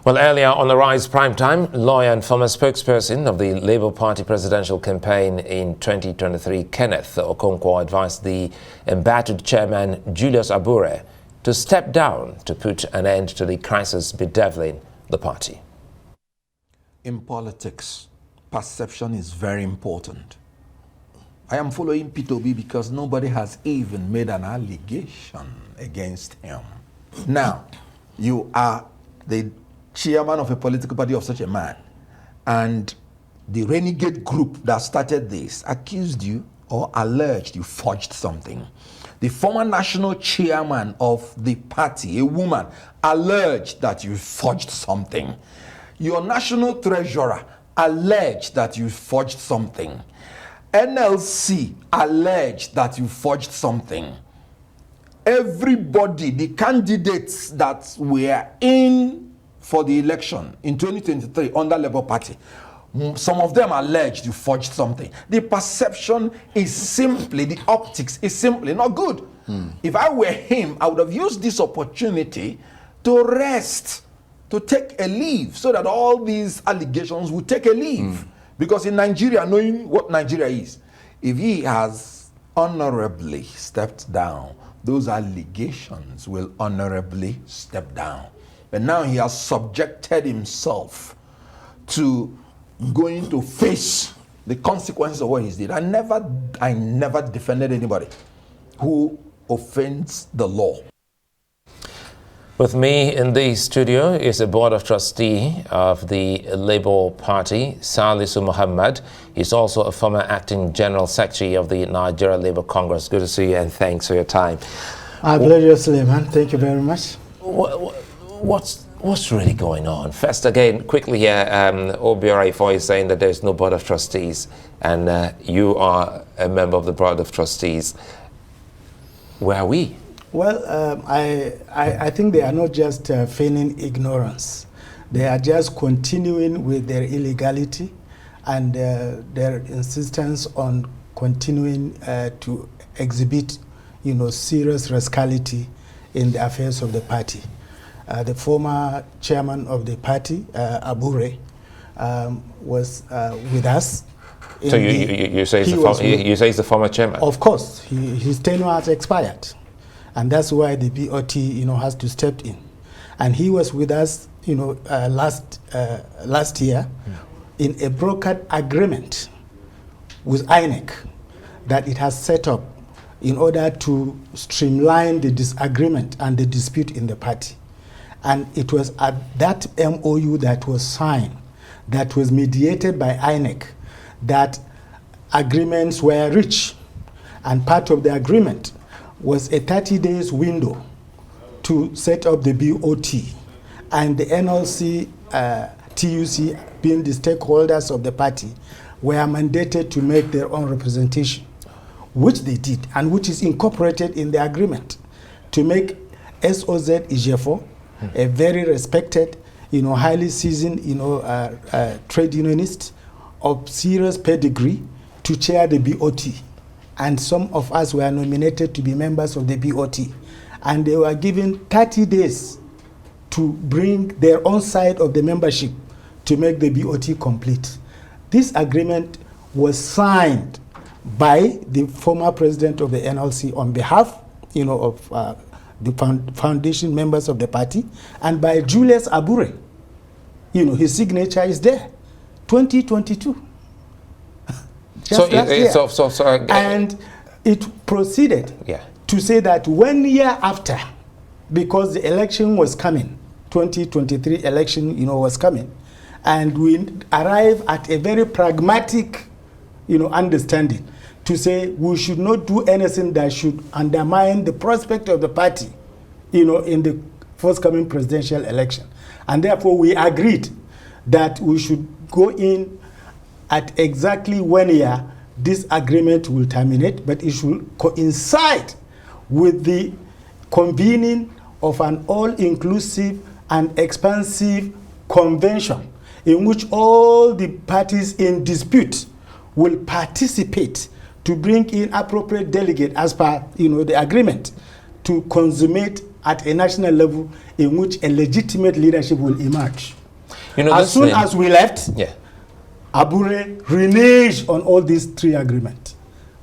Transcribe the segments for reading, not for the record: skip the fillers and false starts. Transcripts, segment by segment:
Well, earlier on the Rise Primetime, lawyer and former spokesperson of the Labour Party presidential campaign in 2023, Kenneth Okonkwo, advised the embattled chairman, Julius Abure, to step down to put an end to the crisis bedeviling the party. In politics, perception is very important. I am following P2B because nobody has even made an allegation against him. Now, you are the chairman of a political party of such a man, and the renegade group that started this accused you or alleged you forged something. The former national chairman of the party, a woman, alleged that you forged something. Your national treasurer alleged that you forged something. NLC alleged that you forged something. Everybody, the candidates that were in for the election in 2023 under Labour Party, some of them alleged you forged something. The perception is simply, the optics is simply not good. If I were him, I would have used this opportunity to rest, to take a leave, so that all these allegations would take a leave. Because in Nigeria, knowing what Nigeria is, if he has honorably stepped down, those allegations will honorably step down. But now he has subjected himself to going to face the consequences of what he did. I never defended anybody who offends the law. With me in the studio is the Board of Trustees of the Labour Party, Salisu Muhammad. He's also a former acting General Secretary of the Nigeria Labour Congress. Good to see you, and thanks for your time. My pleasure, Suleiman. Thank you very much. What's really going on? First, again, quickly here, OBRA is saying that there's no Board of Trustees, and you are a member of the Board of Trustees. Where are we? Well, I think they are not just feigning ignorance. They are just continuing with their illegality and their insistence on continuing to exhibit, serious rascality in the affairs of the party. The former chairman of the party, Abure, was with us. So you say he's the former chairman? Of course, his tenure has expired, and that's why the BOT, has to step in. And he was with us, last year, in a brokered agreement with INEC that it has set up in order to streamline the disagreement and the dispute in the party. And it was at that MOU that was signed, that was mediated by INEC, that agreements were reached. And part of the agreement was a 30 days window to set up the BOT. And the NLC, TUC, being the stakeholders of the party, were mandated to make their own representation, which they did, and which is incorporated in the agreement, to make SOZ Ijefo, a very respected, highly seasoned, trade unionist of serious pedigree, to chair the BOT. And some of us were nominated to be members of the BOT. And they were given 30 days to bring their own side of the membership to make the BOT complete. This agreement was signed by the former president of the NLC on behalf, of the foundation members of the party, and by Julius Abure. His signature is there. 2022. And it proceeded to say that 1 year after, because the election was coming, 2023 election, was coming, and we arrive at a very pragmatic, understanding to say we should not do anything that should undermine the prospect of the party, in the forthcoming presidential election. And therefore we agreed that we should go in at exactly 1 year. This agreement will terminate, but it should coincide with the convening of an all-inclusive and expansive convention in which all the parties in dispute will participate to bring in appropriate delegate as per the agreement to consummate at a national level in which a legitimate leadership will emerge. You know, as soon as we left, yeah, Abure reneged on all these 3 agreements.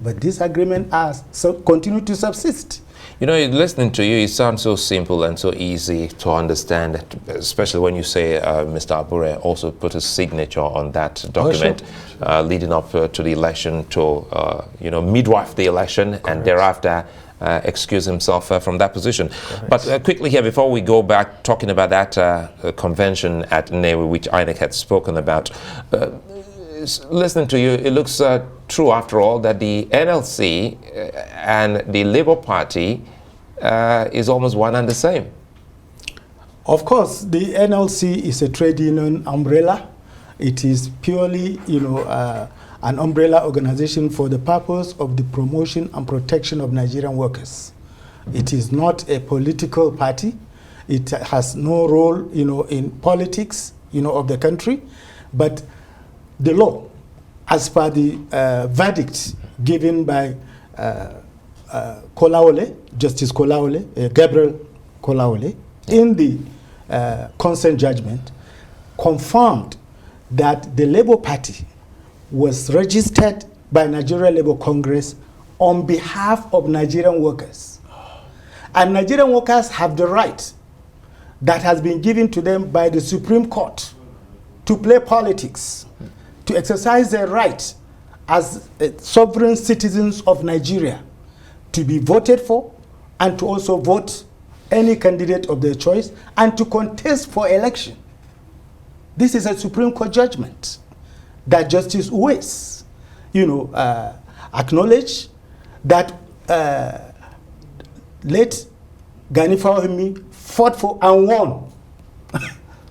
But this agreement has continued to subsist. You know, listening to you, it sounds so simple and so easy to understand, especially when you say Mr. Abure also put his signature on that document leading up to the election to, you know, midwife the election. Correct. And thereafter excuse himself from that position. Correct. But quickly here, before we go back talking about that convention at Nnewi, which INEC had spoken about, listening to you, it looks true after all that the NLC and the Labour Party is almost one and the same. Of course, the NLC is a trade union umbrella. It is purely, you know, an umbrella organization for the purpose of the promotion and protection of Nigerian workers. It is not a political party. It has no role, you know, in politics, you know, of the country. But the law, as per the verdict given by Kolawole, Justice Kolawole, Gabriel Kolawole, in the consent judgment, confirmed that the Labour Party was registered by Nigeria Labour Congress on behalf of Nigerian workers. And Nigerian workers have the right that has been given to them by the Supreme Court to play politics, to exercise their right as sovereign citizens of Nigeria to be voted for and to also vote any candidate of their choice and to contest for election. This is a Supreme Court judgment that Justice Uwais, you know, acknowledged that late Gani Fawahimi fought for and won.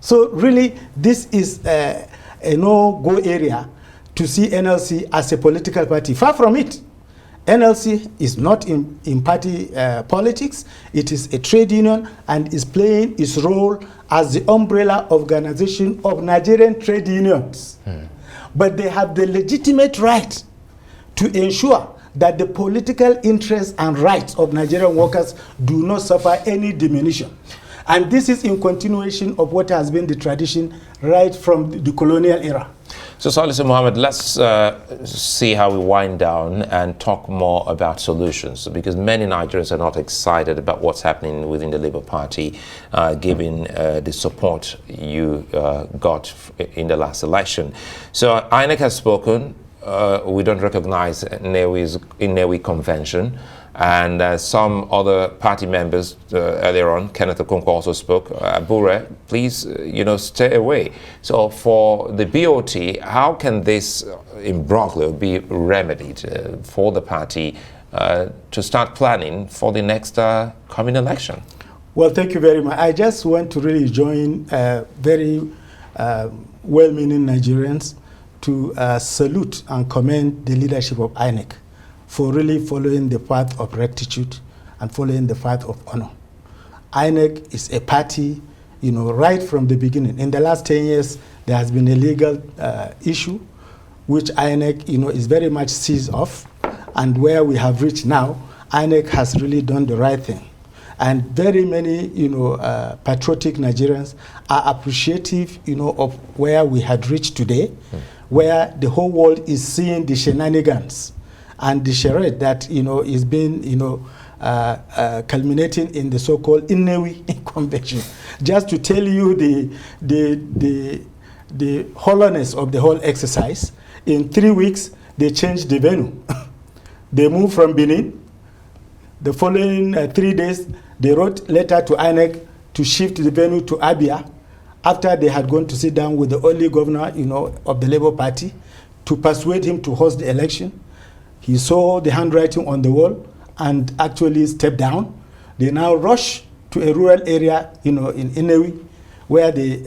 So really, this is a no-go area to see NLC as a political party. Far from it. NLC is not in party politics. It is a trade union and is playing its role as the umbrella organization of Nigerian trade unions. But they have the legitimate right to ensure that the political interests and rights of Nigerian workers do not suffer any diminution. And this is in continuation of what has been the tradition right from the colonial era. So Salisu Mohammed, let's see how we wind down and talk more about solutions, because many Nigerians are not excited about what's happening within the Labour Party, given the support you got in the last election. So INEC has spoken. We don't recognize Nnewi Convention. And some other party members earlier on, Kenneth Okonkwo also spoke. Abure, please, you know, stay away. So for the BOT, how can this imbroglio be remedied for the party to start planning for the next coming election? Well, thank you very much. I just want to really join very well-meaning Nigerians to salute and commend the leadership of INEC for really following the path of rectitude and following the path of honor. INEC is a party, you know, right from the beginning. In the last 10 years, there has been a legal issue, which INEC, you know, is very much seized of. And where we have reached now, INEC has really done the right thing. And very many, you know, patriotic Nigerians are appreciative, you know, of where we had reached today, where the whole world is seeing the shenanigans and the charade that, you know, is being, you know, culminating in the so-called Nnewi Convention. Just to tell you the hollowness of the whole exercise, in 3 weeks, they changed the venue. They moved from Benin. The following 3 days, they wrote letter to INEC to shift the venue to Abia after they had gone to sit down with the only governor, you know, of the Labour Party to persuade him to host the election. He saw the handwriting on the wall and actually stepped down. They now rush to a rural area, you know, in Nnewi, where they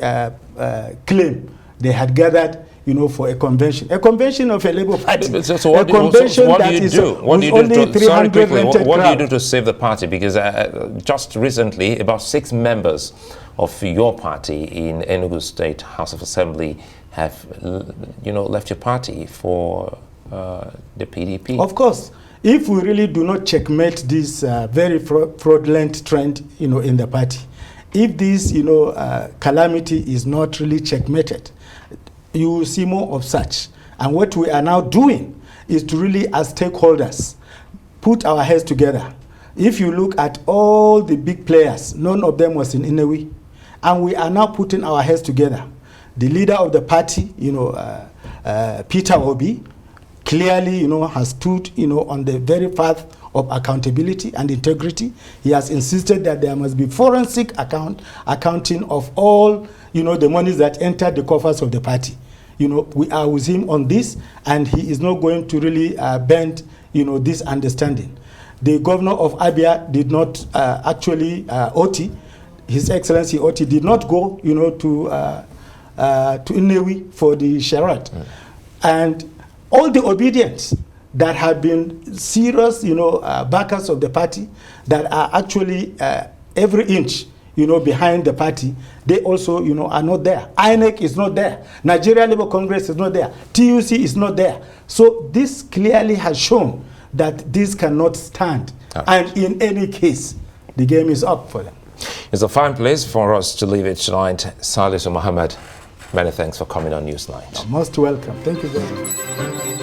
claim they had gathered, you know, for a convention of a Labour Party. So what do you do? What do you do to save the party? Because just recently, about 6 members of your party in Enugu State House of Assembly have, you know, left your party for the PDP. Of course. if we really do not checkmate this very fraudulent trend, in the party, if this, calamity is not really checkmated, you will see more of such. And what we are now doing is to really, as stakeholders, put our heads together. If you look at all the big players, none of them was in Inewi. And we are now putting our heads together. The leader of the party, Peter Obi, clearly, has stood, on the very path of accountability and integrity. He has insisted that there must be forensic accounting of all, the monies that entered the coffers of the party. We are with him on this, and he is not going to really bend, this understanding. The governor of Abia did not Oti, His Excellency Oti, did not go, to Inewi for the charade. And all the obedience that have been serious, backers of the party, that are actually every inch, behind the party, they also, are not there. INEC is not there. Nigeria Labour Congress is not there. TUC is not there. So this clearly has shown that this cannot stand. And in any case, the game is up for them. It's a fine place for us to leave it tonight. Salisu Mohammed, many thanks for coming on Newsnight. You're most welcome. Thank you very much.